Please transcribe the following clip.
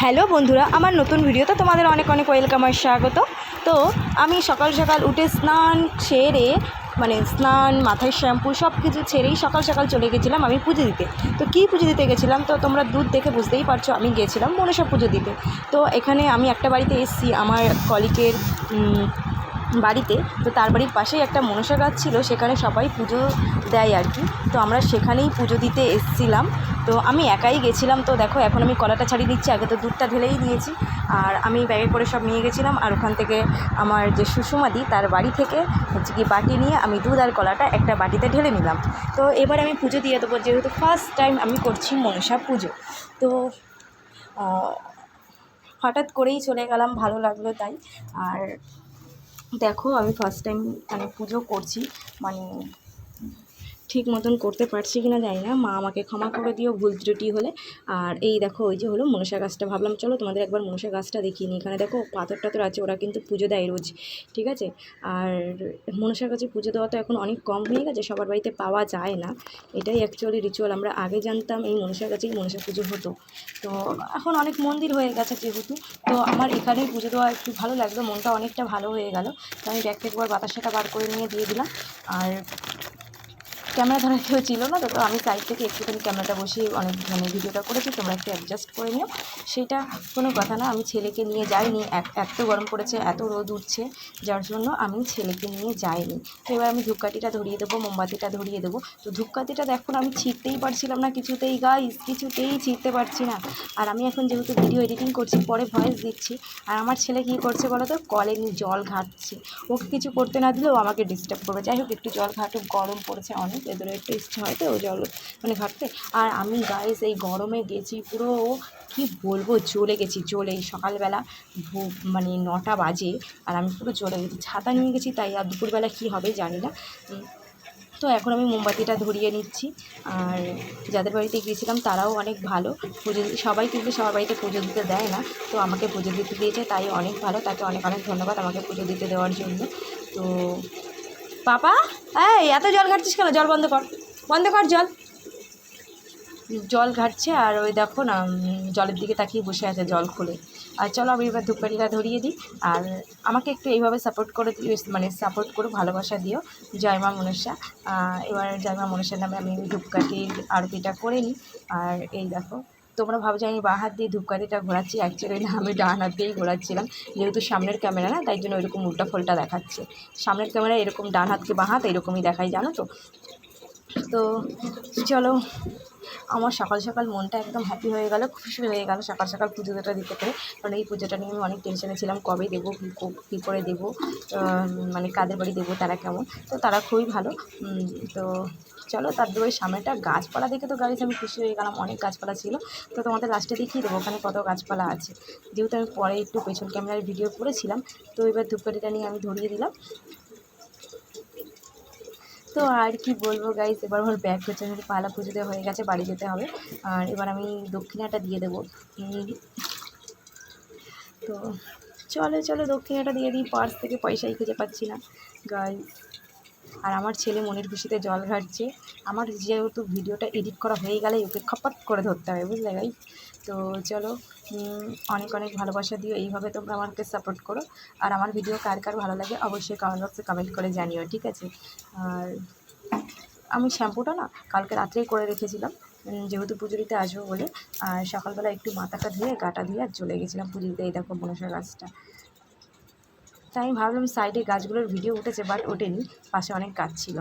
Hello বন্ধুরা, আমার নতুন ভিডিওতে তোমাদের অনেক অনেক ওয়েলকাম আর স্বাগত। তো আমি সকাল সকাল উঠে স্নান সেরে স্নান, মাথায় শ্যাম্পু সব কিছু ছেড়েই সকাল সকাল চলে গেছিলাম আমি পুজো দিতে। তো কী পুজো দিতে গেছিলাম, তো তোমরা দূর দেখে বুঝতেই পারছো আমি গিয়েছিলাম মনসা পুজো দিতে। তো এখানে আমি একটা বাড়িতে এসেছি আমার কলিগের বাড়িতে। তো তার বাড়ির পাশেই একটা মনসা গাছ ছিল, সেখানে সবাই পুজো দেয় আর কি। তো আমরা সেখানেই পুজো দিতে এসেছিলাম। তো আমি একাই গেছিলাম। তো দেখো এখন আমি কলাটা ছাড়িয়ে দিচ্ছি, আগে তো দুধটা ঢেলেই দিয়েছি। আর আমি ব্যাগে করে সব নিয়ে গেছিলাম, আর ওখান থেকে আমার যে সুষমাদি তার বাড়ি থেকে কি বাটি নিয়ে আমি দুধ আর কলাটা একটা বাটিতে ঢেলে নিলাম। তো এবার আমি পুজো দিয়ে দেবো, যেহেতু ফার্স্ট টাইম আমি করছি মনসা পুজো। তো হঠাৎ করেই চলে গেলাম, ভালো লাগলো তাই। আর দেখো আমি ফার্স্ট টাইম পুজো করছি, ঠিক মতন করতে পারছি কিনা জানি না, মা আমাকে ক্ষমা করে দিও ভুল ত্রুটি হলে। আর এই দেখো ওই যে হলো মনসা গাছটা, ভাবলাম চলো তোমাদের একবার মনসা গাছটা দেখিয়ে নিই। এখানে দেখো পাথর টাথর আছে, ওরা কিন্তু পুজো দেয় রোজ, ঠিক আছে। আর মনসা গাছে পুজো দেওয়া তো এখন অনেক কম হয়ে গেছে, সবার বাড়িতে পাওয়া যায় না, এটাই অ্যাকচুয়ালি রিচুয়াল। আমরা আগে জানতাম এই মনসা গাছেই মনসা পুজো হতো, তো এখন অনেক মন্দির হয়ে গেছে যেহেতু। তো আমার এখানেই পুজো দেওয়া একটু ভালো লাগলো, মনটা অনেকটা ভালো হয়ে গেল। তো আমি ব্যাগ থেকে একবার বাতাসাটা বার করে নিয়ে দিয়ে দিলাম। আর ক্যামেরা ধরার কেউ ছিল না, তো আমি সাইড থেকে একটুখানি ক্যামেরাটা বসিয়ে অনেক ভিডিওটা করেছি, তোমরা একটু অ্যাডজাস্ট করে নিও, সেটা কোনো কথা না। আমি ছেলেকে নিয়ে যাইনি, এত গরম পড়েছে, এত রোদ উঠছে, যার জন্য আমি ছেলেকে নিয়ে যাইনি। তো এবার আমি ধূপকাঠিটা ধরিয়ে দেবো, মোমবাতিটা ধরিয়ে দেবো। তো ধূপকাঠিটা দেখুন আমি ছিঁড়তেই পারছিলাম না কিছুতেই, গাইস কিছুতেই ছিঁড়তে পারছি না। আর আমি এখন যেহেতু ভিডিও এডিটিং করছি, পরে ভয়েস দিচ্ছি, আর আমার ছেলে কী করছে বলো তো, কলে নিয়ে জল ঘাটছে। ওকে কিছু করতে না দিলেও আমাকে ডিস্টার্ব করবে। যাই হোক একটু জল ঘাটুক, গরম পড়েছে অনেক, এদের একটু ইচ্ছে হয় তো ওই জল ঘাটতে। আর আমি গাইস এই গরমে গেছি পুরো, কি বলবো, জ্বলে গেছি, এই সকালবেলা 9টা বাজে, আর আমি পুরো জ্বলে গেছি। ছাতা নিয়ে গেছি তাই, আর দুপুরবেলা কী হবে জানি না। তো এখন আমি মোমবাতিটা ধরিয়ে নিচ্ছি। আর যাদের বাড়িতে গিয়েছিলাম তারাও অনেক ভালো পুজো, সবাই কিন্তু সবার বাড়িতে পুজো দিতে দেয় না, তো আমাকে পুজো দিতে দিয়েছে তাই অনেক ভালো, তাকে অনেক অনেক ধন্যবাদ আমাকে পুজো দিতে দেওয়ার জন্য। তো পাপা, এই এত জল ঘাটছিস কেন, জল বন্ধ কর, জল ঘাটছে। আর ওই দেখো না জলের দিকে তাকিয়ে বসে আছে জল খুলে। আর চলো আমি এবার ধূপকাঠিটা ধরিয়ে দিই। আর আমাকে একটু এইভাবে সাপোর্ট করে সাপোর্ট করো, ভালোবাসা দিও। জয় মা মনসা। এবার জয় মা মনসার নামে আমি ধূপকাঠির আরতিটা করে নিই। আর এই দেখো, তোমরা ভাবছো আমি বাঁ হাত দিয়ে ধূপকাঠিটা ঘোরাচ্ছি, অ্যাকচুয়ালি না, আমি ডান হাত দিয়েই ঘোরাচ্ছিলাম, যেহেতু সামনের ক্যামেরা না, তাই জন্য ওইরকম উল্টা ফোল্টা দেখাচ্ছে। সামনের ক্যামেরা এরকম ডান হাতকে বাঁ হাত এরকমই দেখাই, জানো তো। তো চলো, আমার সকাল সকাল মনটা একদম হ্যাপি হয়ে গেল, খুশি হয়ে গেল সকাল সকাল পুজোটা দিতে পেরে। কারণ এই পুজোটা নিয়ে আমি অনেক টেনশনে ছিলাম, কবে দেবো, কী করে দেবো, কাদের বাড়ি দেবো, তারা কেমন। তো তারা খুবই ভালো। তো চলো, তারপরে ওই সামনেটা গাছপালা দেখে তো গাড়িতে আমি খুশি হয়ে গেলাম, অনেক গাছপালা ছিল। তো তোমাদের লাস্টে দেখিয়ে দেবো ওখানে কত গাছপালা আছে, যেহেতু আমি পরে একটু পেছন ক্যামেরার ভিডিও করেছিলাম। তো এবার ধূপকাঠিটা নিয়ে আমি ধরিয়ে দিলাম। তো আর কি বলবো গাইস, এবার আমার ব্যাগ হচ্ছে পালা পুজোতে হয়ে গেছে, বাড়ি যেতে হবে। আর এবার আমি দক্ষিণাটা দিয়ে দেবো। তো চলো দক্ষিণাটা দিয়ে দিই, পার্স থেকে পয়সাই খুঁজে পাচ্ছি না গাইস। আর আমার ছেলে মনের খুশিতে জল ঘাটছে। আমার যেহেতু ভিডিওটা এডিট করা হয়ে গেলে ওকে খপাত করে ধরতে হবে, বুঝলে গাইস। তো চলো, অনেক অনেক ভালোবাসা দিও, এইভাবে তোমরা আমাকে সাপোর্ট করো। আর আমার ভিডিও কার কার ভালো লাগে অবশ্যই কমেন্ট বক্সে কমেন্ট করে জানিও, ঠিক আছে। আর আমি শ্যাম্পুটা না কালকে রাত্রেই করে রেখেছিলাম, যেহেতু পুজো দিতে আসবো বলে। আর সকালবেলা একটু মাথাটা ধুয়ে গাটা ধুয়ে আর চলে গেছিলাম পুজো দিতে। এই দেখো মনসা গাছটা, তাই আমি ভাবলাম সাইডে গাছগুলোর ভিডিও উঠেছে, বাট ওঠেনি, পাশে অনেক গাছ ছিল।